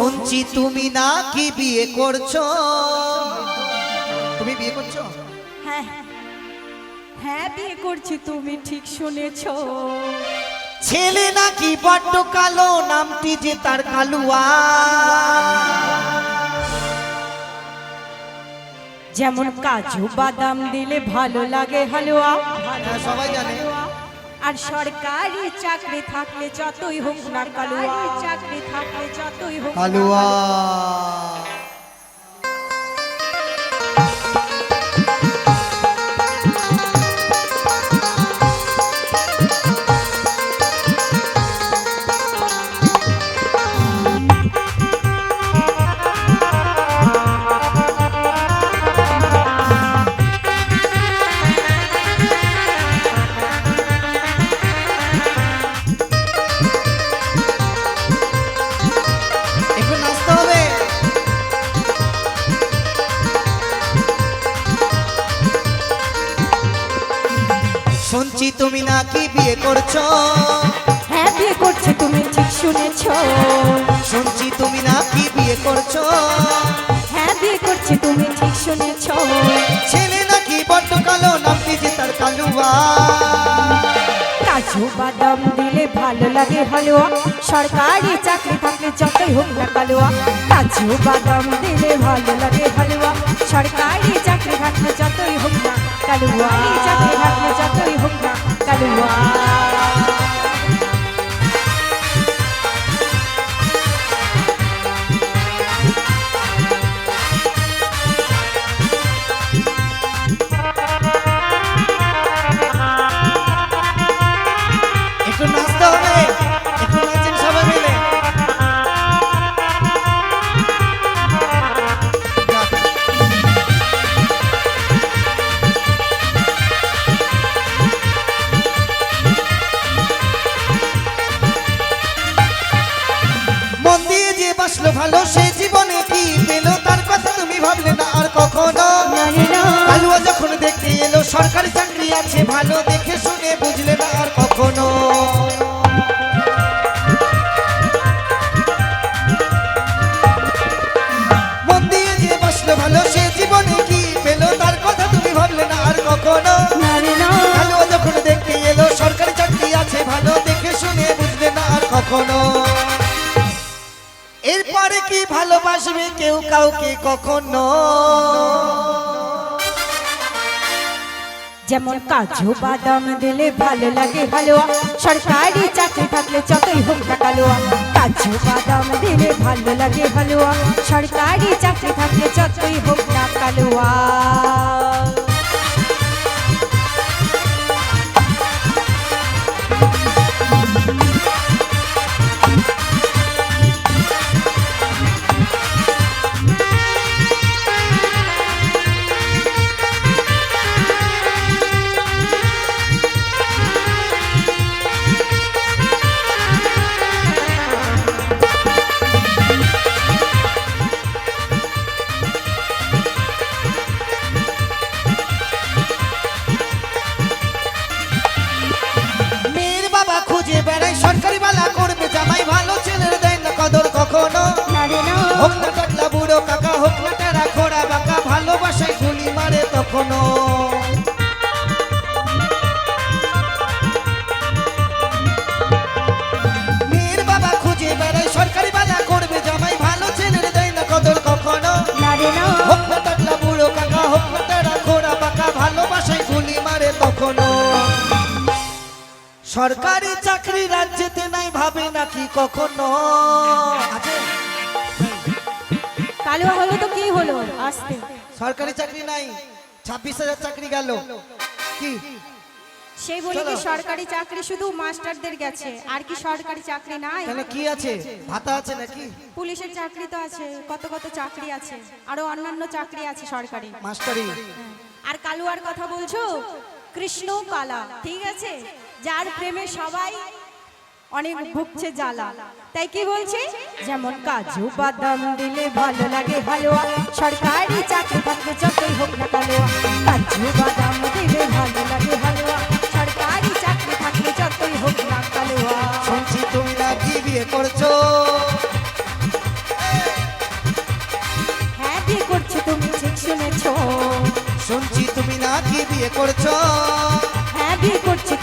শুনছি তুমি নাকি বিয়ে করছো। তুমি বিয়ে করছো? হ্যাঁ হ্যাঁ বিয়ে করছি, তুমি ঠিক শুনেছো। ছেলে নাকি বড্ড কালো, নামটি যে তার কালুয়া। যেমন কাজু বাদাম দিলে ভালো লাগে হালুয়া, হ্যাঁ, সবাই জানে। আর সরকারি চাকরি থাকলে যতই হোক না কালুয়া, চাকরি থাকলে যতই হোক কালুয়া। শুনছি তুমি নাকি বিয়ে করছো। হ্যাঁ বিয়ে করছি, তুমি ঠিক শুনেছো। শুনছি তুমি নাকি বিয়ে করছো। হ্যাঁ বিয়ে করছি, তুমি ঠিক শুনেছো। ছেলে নাকি বড্ড কালো, নামটি যে তার কালুয়া। কাজু বাদাম দিলে ভালো লাগে হালুয়া, সরকারি চাকরি থাকলে যতই হোক না কালুয়া। কাজু বাদাম দিলে ভালো লাগে হালুয়া, সরকারি চাকরি থাকলে যতই হোক না কালুয়া, চাকরি থাকলে যতই হোক না কালুয়া। একটু নাচতে হবে, একটু নাচেন সবাই মিলে। মন দিয়ে যে বাসলো ভালো, সে জীবনে কি পেলো, তার কথা তুমি ভাবলে না আর কখনো। কালুয়া যখন দেখতে এলো, সরকারি চাকরি আছে ভালো, দেখে শুনে বুঝলে না আর কখনো। মন দিয়ে যে বাসলো ভালো, সে জীবনে কি পেলো, তার কথা তুমি ভাবলে না আর কখনো। কালুয়া যখন দেখতে এলো, সরকারি চাকরি আছে ভালো, দেখে শুনে বুঝলে না আর কখনো। এরপরে কি ভালোবাসবে কেউ কাউকে কখনো। যেমন কাজু বাদাম দিলে ভালো লাগে হালুয়া, সরকারি চাকরি থাকলে যতই হোক না কালুয়া। কাজু বাদাম দিলে ভালো লাগে হালুয়া, সরকারি চাকরি থাকলে যতই হোক না কালুয়া। মেয়ের বাবা খুঁজে বেড়ায় সরকারি বালা করবে জামাই, ভালো ছেলের দেয় না কদর কখনো। হোক না টাকলা বুড়ো কাকা, হোক না তারা খোড়া বাঁকা, ভালোবাসায় গুলি মারে তখনো। মেয়ের বাবা খুঁজে বেড়ায় সরকারি বালা করবে জামাই, ভালো ছেলের দেয় না কদর কখনো। হোক না টাকলা বুড়ো কাকা, হোক না তারা খোড়া বাঁকা, ভালোবাসায় গুলি মারে তখনো। সরকারি চাকরি রাজ্যেতে নাই, ভাবে নাকি কখনো। কালুয়া হলো তো কি হলো, আসতে সরকারি চাকরি নাই, 26,000 চাকরি গেল। কি সেই বলে চলো। কি সরকারি চাকরি শুধু মাস্টারদের গেছে, আর কি সরকারি চাকরি নাই? তাহলে কি আছে, ভাতা আছে নাকি? পুলিশের চাকরি তো আছে, কত কত চাকরি আছে, আরো অন্যান্য চাকরি আছে সরকারি। মাস্টারি। আর কালুয়ার কথা বলছো, কৃষ্ণ কালা, ঠিক আছে, যার প্রেমে সবাই অনেক ভুগছে জ্বালা, তাই কি বলছে, যেমন কাজু বাদাম দিলে ভালো লাগে হালুয়া, সরকারি চাকরি থাকলে যতই হোক না কালুয়া। কাজু বাদাম দিলে ভালো লাগে হালুয়া, সরকারি চাকরি থাকলে যতই হোক না কালুয়া। শুনছি তুমি নাকি বিয়ে করছো। শুনছি তুমি নাকি বিয়ে করছো। হ্যাঁ বিয়ে করছি